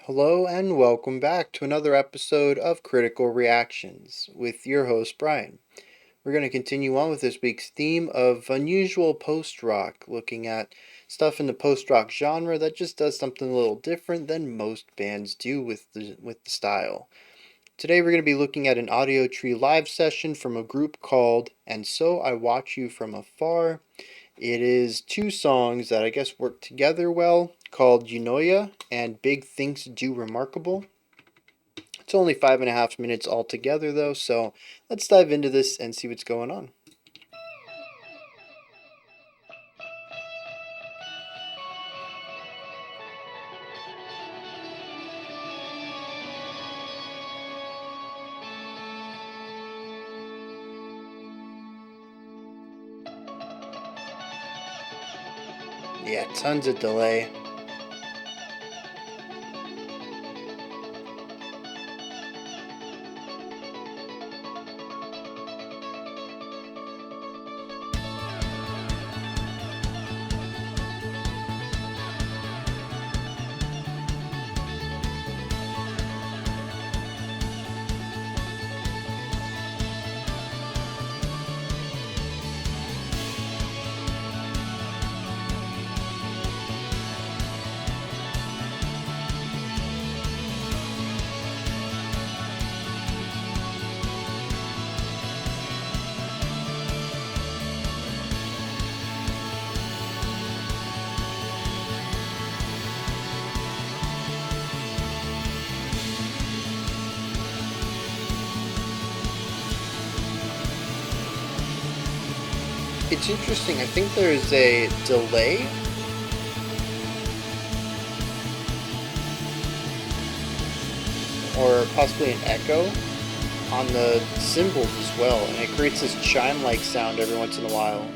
Hello and welcome back to another episode of Critical Reactions with your host Bryan. We're going to continue on with this week's theme of unusual post-rock, looking at stuff in the post-rock genre that just does something a little different than most bands do with the style. Today we're going to be looking at an Audiotree live session from a group called And So I Watch You From Afar. It is two songs that I guess work together well, called Eunoia and Big Things Do Remarkable. It's only 5.5 minutes altogether though, so let's dive into this and see what's going on. Yeah, tons of delay. It's interesting, I think there's a delay or possibly an echo on the cymbals as well, and it creates this chime-like sound every once in a while.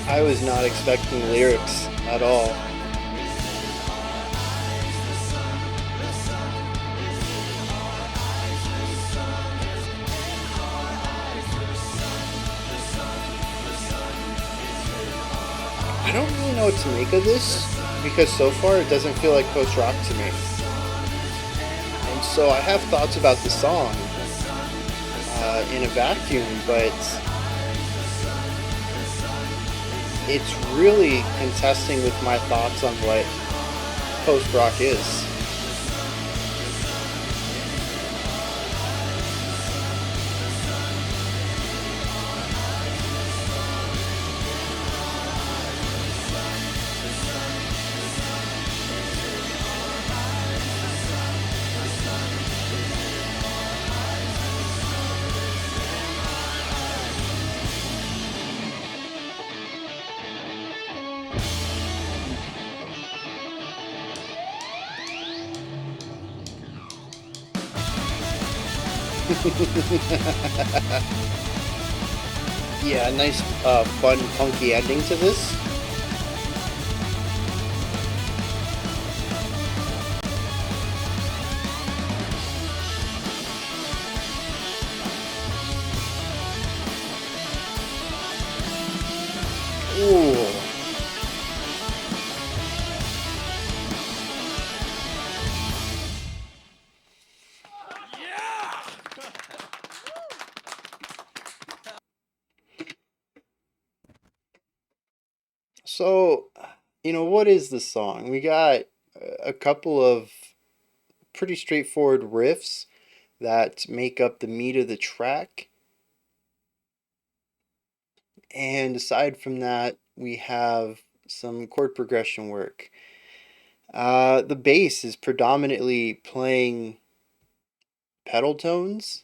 I was not expecting lyrics at all. I don't really know what to make of this, because so far it doesn't feel like post-rock to me. And so I have thoughts about the song in a vacuum, but it's really contesting with my thoughts on what post rock is. Yeah, nice, fun, funky ending to this. Ooh. So, what is the song? We got a couple of pretty straightforward riffs that make up the meat of the track. And aside from that, we have some chord progression work. The bass is predominantly playing pedal tones,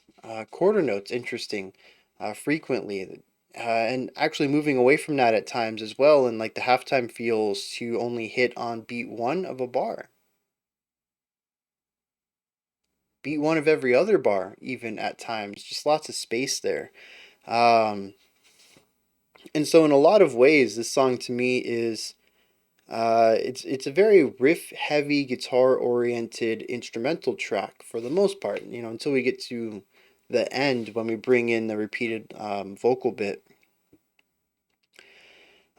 quarter notes, interesting, frequently. And actually moving away from that at times as well, and like the halftime feels to only hit on beat one of a bar. Beat one of every other bar, even at times. Just lots of space there. Um, and so, in a lot of ways, this song to me is it's a very riff heavy, guitar oriented instrumental track for the most part. Until we get to the end when we bring in the repeated vocal bit.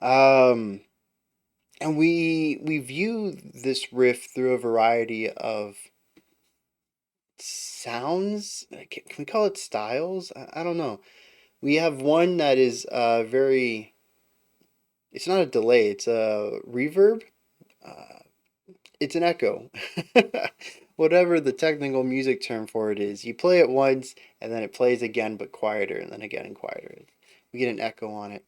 Um, and we view this riff through a variety of sounds. Can we call it styles? I don't know. We have one that is very. It's not a delay. It's a reverb. Uh, it's an echo. Whatever the technical music term for it is. You play it once, and then it plays again, but quieter, and then again and quieter. We get an echo on it.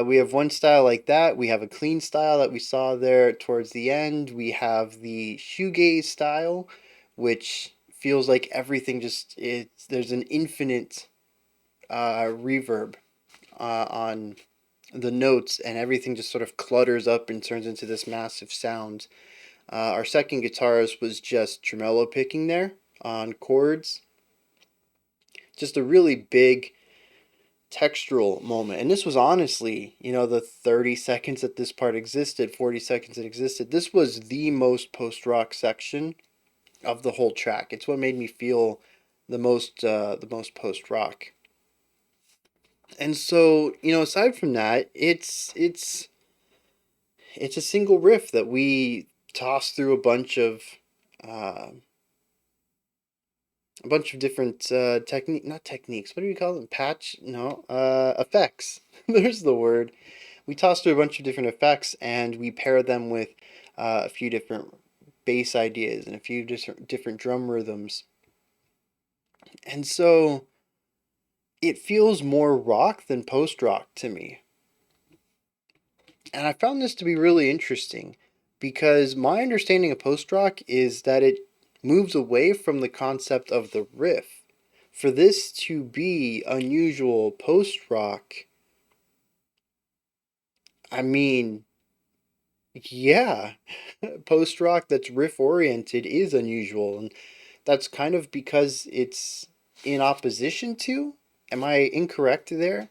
We have one style like that. We have a clean style that we saw there towards the end. We have the shoegaze style, which feels like everything there's an infinite reverb on the notes, and everything just sort of clutters up and turns into this massive sound. Our second guitarist was just tremolo picking there on chords. Just a really big textural moment. And this was honestly, the 30 seconds that this part existed, 40 seconds it existed, this was the most post-rock section of the whole track. It's what made me feel the most post-rock. And so, aside from that, it's a single riff that we toss through uh, a bunch of different not techniques. What do we call them? Patch? No, effects. There's the word. We toss through a bunch of different effects, and we pair them with a few different bass ideas and a few different drum rhythms. And so it feels more rock than post rock to me. And I found this to be really interesting because my understanding of post rock is that it moves away from the concept of the riff. For this to be unusual post rock, I mean, yeah, post rock that's riff oriented is unusual. And that's kind of because it's in opposition to. Am I incorrect there?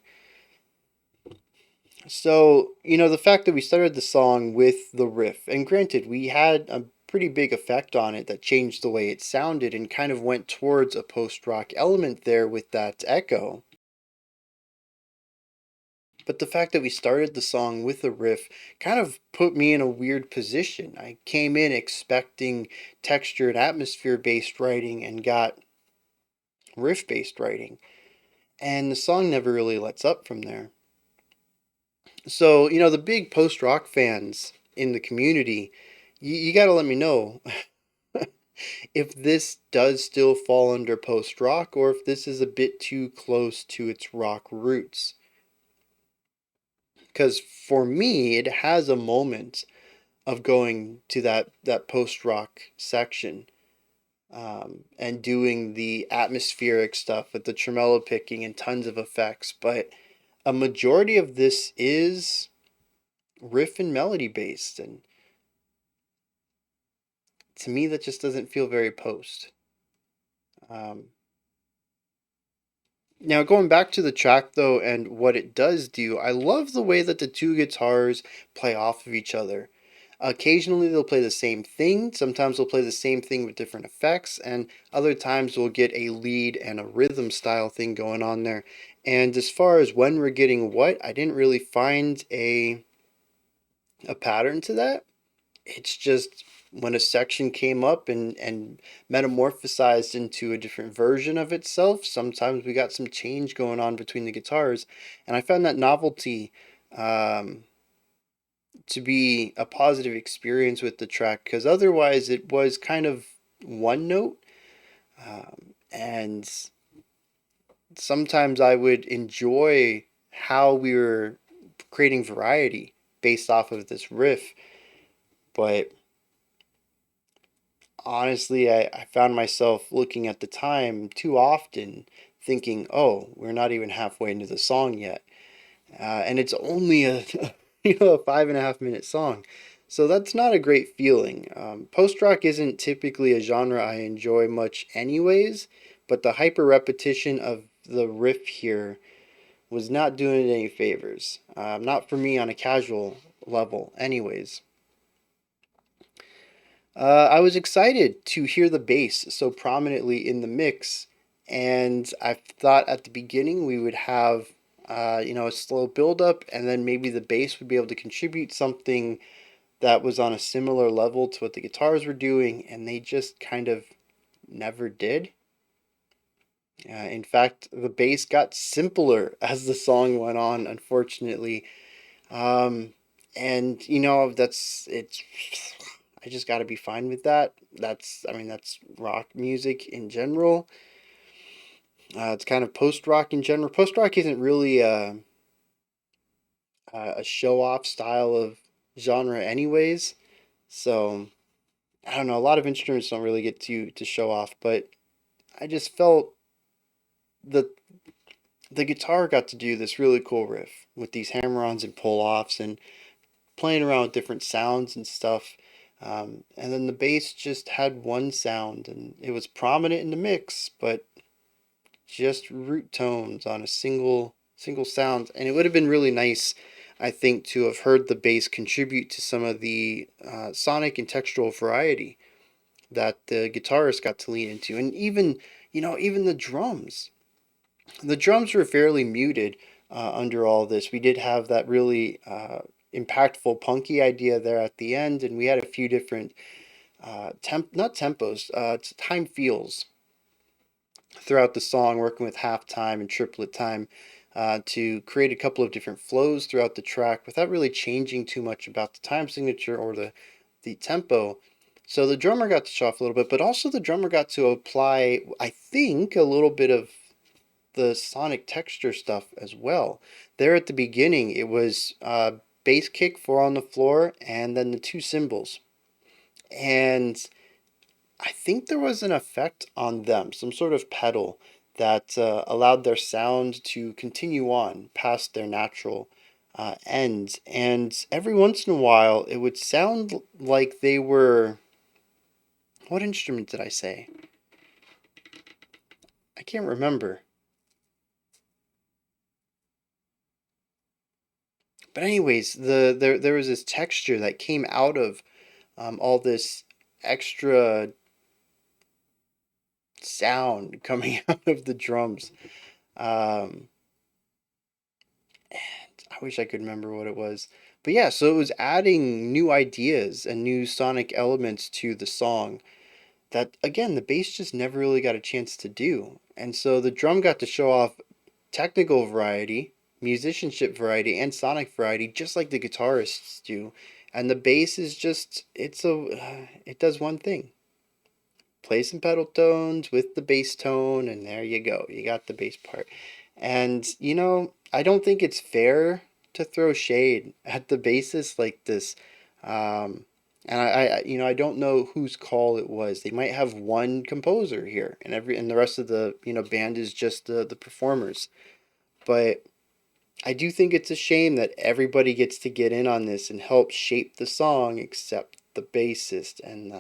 So, the fact that we started the song with the riff, and granted, we had a pretty big effect on it that changed the way it sounded and kind of went towards a post rock element there with that echo. But the fact that we started the song with a riff kind of put me in a weird position. I came in expecting texture and atmosphere based writing and got riff based writing. And the song never really lets up from there. So, the big post rock fans in the community, you got to let me know if this does still fall under post rock or if this is a bit too close to its rock roots. Because for me, it has a moment of going to that post rock section, and doing the atmospheric stuff with the tremolo picking and tons of effects. But a majority of this is riff and melody based, and to me, that just doesn't feel very post. Um, Now, going back to the track though, and what it does do, I love the way that the two guitars play off of each other. Occasionally, they'll play the same thing. Sometimes they'll play the same thing with different effects, and other times we'll get a lead and a rhythm style thing going on there. And as far as when we're getting what, I didn't really find a pattern to that. It's just when a section came up and metamorphosized into a different version of itself, sometimes we got some change going on between the guitars. And I found that novelty um, to be a positive experience with the track, because otherwise it was kind of one note. And sometimes I would enjoy how we were creating variety based off of this riff. But honestly, I found myself looking at the time too often, thinking, "Oh, we're not even halfway into the song yet," and it's only a a 5.5 minute song, so that's not a great feeling. Post rock isn't typically a genre I enjoy much, anyways, but the hyper repetition of the riff here was not doing it any favors. Not for me on a casual level, anyways. I was excited to hear the bass so prominently in the mix, and I thought at the beginning we would have, a slow build up, and then maybe the bass would be able to contribute something that was on a similar level to what the guitars were doing, and they just kind of never did. In fact, the bass got simpler as the song went on, unfortunately. Um, and that's it's. I just got to be fine with that. That's rock music in general. It's kind of post rock in general. Post rock isn't really a show off style of genre, anyways. So I don't know. A lot of instruments don't really get to show off, but I just felt that the guitar got to do this really cool riff with these hammer-ons and pull-offs and playing around with different sounds and stuff. And then the bass just had one sound, and it was prominent in the mix, but just root tones on a single sound. And it would have been really nice, I think, to have heard the bass contribute to some of the sonic and textural variety that the guitarist got to lean into, and even the drums. The drums were fairly muted under all this. We did have that really impactful punky idea there at the end, and we had a few different not tempos, time feels throughout the song, working with half time and triplet time to create a couple of different flows throughout the track without really changing too much about the time signature or the tempo. So the drummer got to show off a little bit, but also the drummer got to apply, I think, a little bit of the sonic texture stuff as well. There at the beginning, it was bass kick, four on the floor, and then the two cymbals. And I think there was an effect on them, some sort of pedal that allowed their sound to continue on past their natural end. And every once in a while, it would sound like they were. What instrument did I say? I can't remember. But anyways, there was this texture that came out of all this extra sound coming out of the drums. Um, I wish I could remember what it was. But yeah, so it was adding new ideas and new sonic elements to the song that, again, the bass just never really got a chance to do. And so the drum got to show off technical variety, musicianship variety, and sonic variety, just like the guitarists do. And the bass is just, it does one thing. Play some pedal tones with the bass tone, and there you go. You got the bass part. And, I don't think it's fair to throw shade at the bassist like this. And I don't know whose call it was. They might have one composer here, and the rest of the, band is just the performers. But I do think it's a shame that everybody gets to get in on this and help shape the song except the bassist. And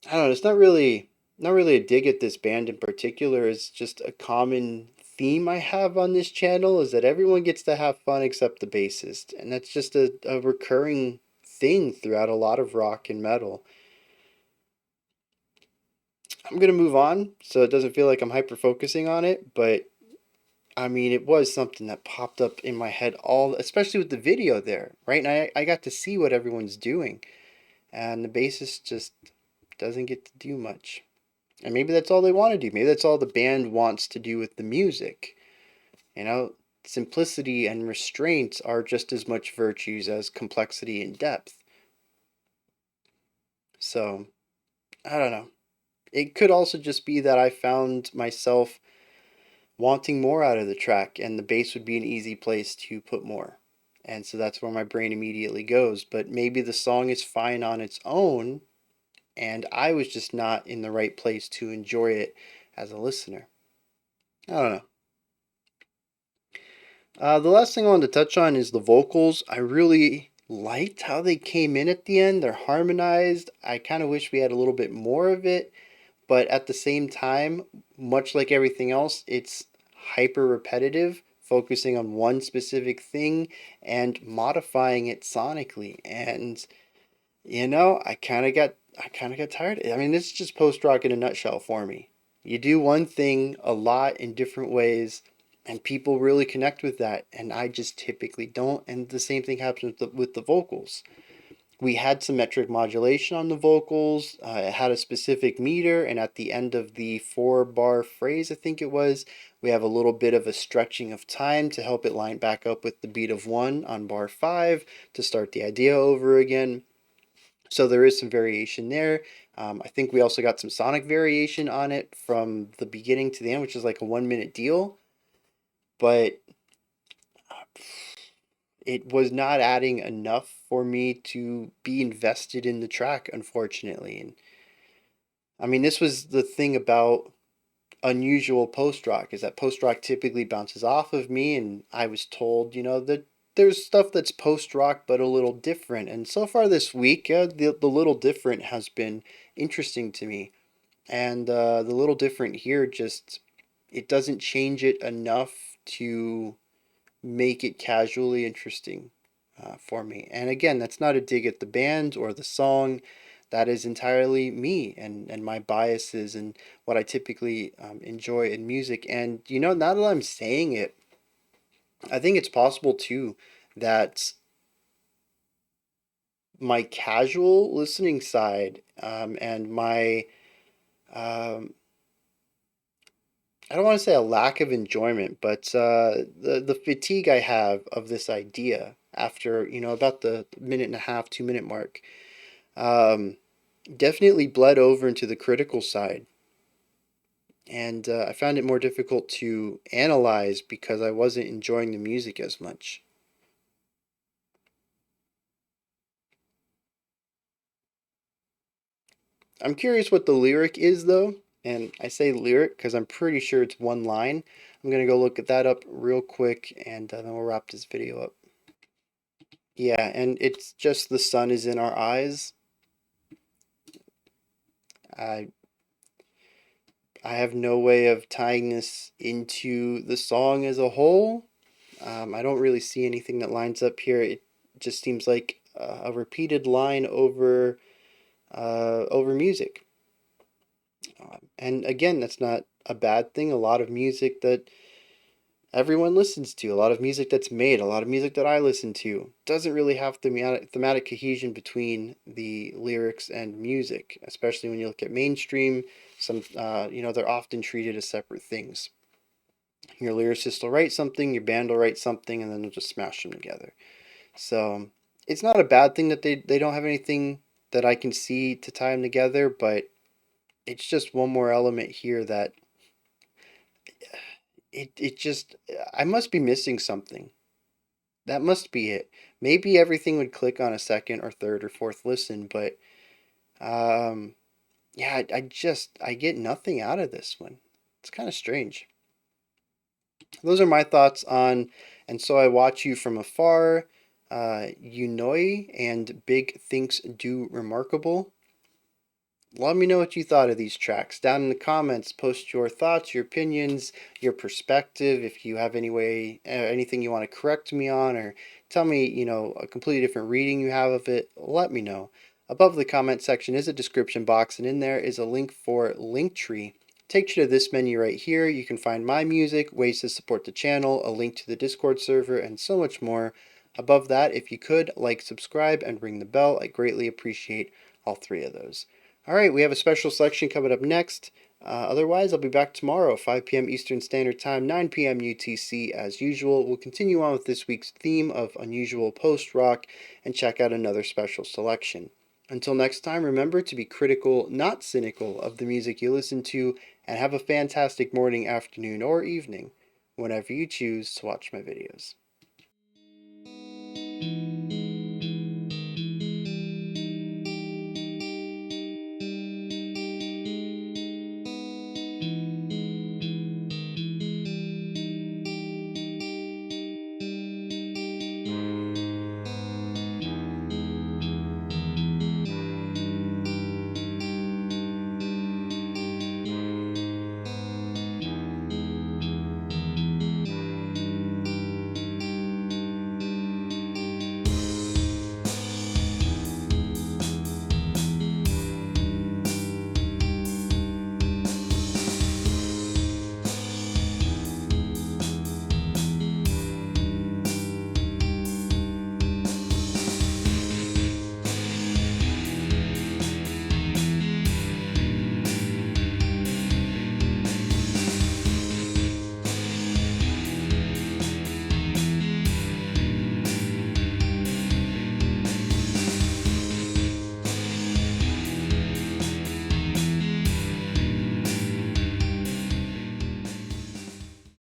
I don't know, it's not really a dig at this band in particular. It's just a common theme I have on this channel is that everyone gets to have fun except the bassist. And that's just a recurring thing throughout a lot of rock and metal. I'm gonna move on so it doesn't feel like I'm hyper focusing on it, but I mean, it was something that popped up in my head especially with the video there, right? And I got to see what everyone's doing, and the bassist just doesn't get to do much. And maybe that's all they want to do. Maybe that's all the band wants to do with the music. You know, simplicity and restraint are just as much virtues as complexity and depth. So, I don't know. It could also just be that I found myself wanting more out of the track, and the bass would be an easy place to put more. And so that's where my brain immediately goes. But maybe the song is fine on its own, and I was just not in the right place to enjoy it as a listener. I don't know. The last thing I wanted to touch on is the vocals. I really liked how they came in at the end. They're harmonized. I kind of wish we had a little bit more of it, but at the same time, much like everything else, it's hyper repetitive, focusing on one specific thing and modifying it sonically. And I kind of got tired. I mean, this is just post rock in a nutshell for me. You do one thing a lot in different ways, and people really connect with that, and I just typically don't. And the same thing happens with the vocals. We had symmetric modulation on the vocals. It had a specific meter, and at the end of the 4-bar phrase, I think it was, we have a little bit of a stretching of time to help it line back up with the beat of 1 on bar 5 to start the idea over again. So there is some variation there. I think we also got some sonic variation on it from the beginning to the end, which is like a 1 minute deal. But it was not adding enough for me to be invested in the track, unfortunately. And I mean, this was the thing about unusual post rock is that post rock typically bounces off of me, and I was told, that there's stuff that's post rock but a little different. And so far this week, the little different has been interesting to me. And the little different here just it doesn't change it enough to make it casually interesting for me. And again, that's not a dig at the band or the song. That is entirely me and my biases and what I typically enjoy in music. And now that I'm saying it, I think it's possible too that my casual listening side and my um, I don't want to say a lack of enjoyment, but the fatigue I have of this idea after about the minute and a half, 2 minute mark, um, definitely bled over into the critical side, and I found it more difficult to analyze because I wasn't enjoying the music as much. I'm curious what the lyric is though, and I say lyric because I'm pretty sure it's one line. I'm gonna go look at that up real quick, and then we'll wrap this video up. Yeah, and it's just the sun is in our eyes. I I have no way of tying this into the song as a whole. I don't really see anything that lines up here. It just seems like a repeated line over music. And again, that's not a bad thing. A lot of music that everyone listens to, a lot of music that's made, a lot of music that I listen to, doesn't really have thematic cohesion between the lyrics and music, especially when you look at mainstream. They're often treated as separate things. Your lyricist will write something, your band will write something, and then they'll just smash them together. So it's not a bad thing that they don't have anything that I can see to tie them together, but it's just one more element here that it just I must be missing something. That must be it. Maybe everything would click on a second or third or fourth listen, but um yeah, I get nothing out of this one. It's kind of strange. Those are my thoughts on And So I Watch You From Afar, Eunoia, and Big Things Do Remarkable. Let me know what you thought of these tracks. Down in the comments, post your thoughts, your opinions, your perspective. If you have anything you want to correct me on, or tell me, a completely different reading you have of it, let me know. Above the comment section is a description box, and in there is a link for Linktree. Takes you to this menu right here. You can find my music, ways to support the channel, a link to the Discord server, and so much more. Above that, if you could, like, subscribe, and ring the bell, I greatly appreciate all three of those. All right, we have a special selection coming up next. Otherwise, I'll be back tomorrow, 5 p.m. Eastern Standard Time, 9 p.m. UTC as usual. We'll continue on with this week's theme of unusual post-rock and check out another special selection. Until next time, remember to be critical, not cynical, of the music you listen to, and have a fantastic morning, afternoon, or evening whenever you choose to watch my videos.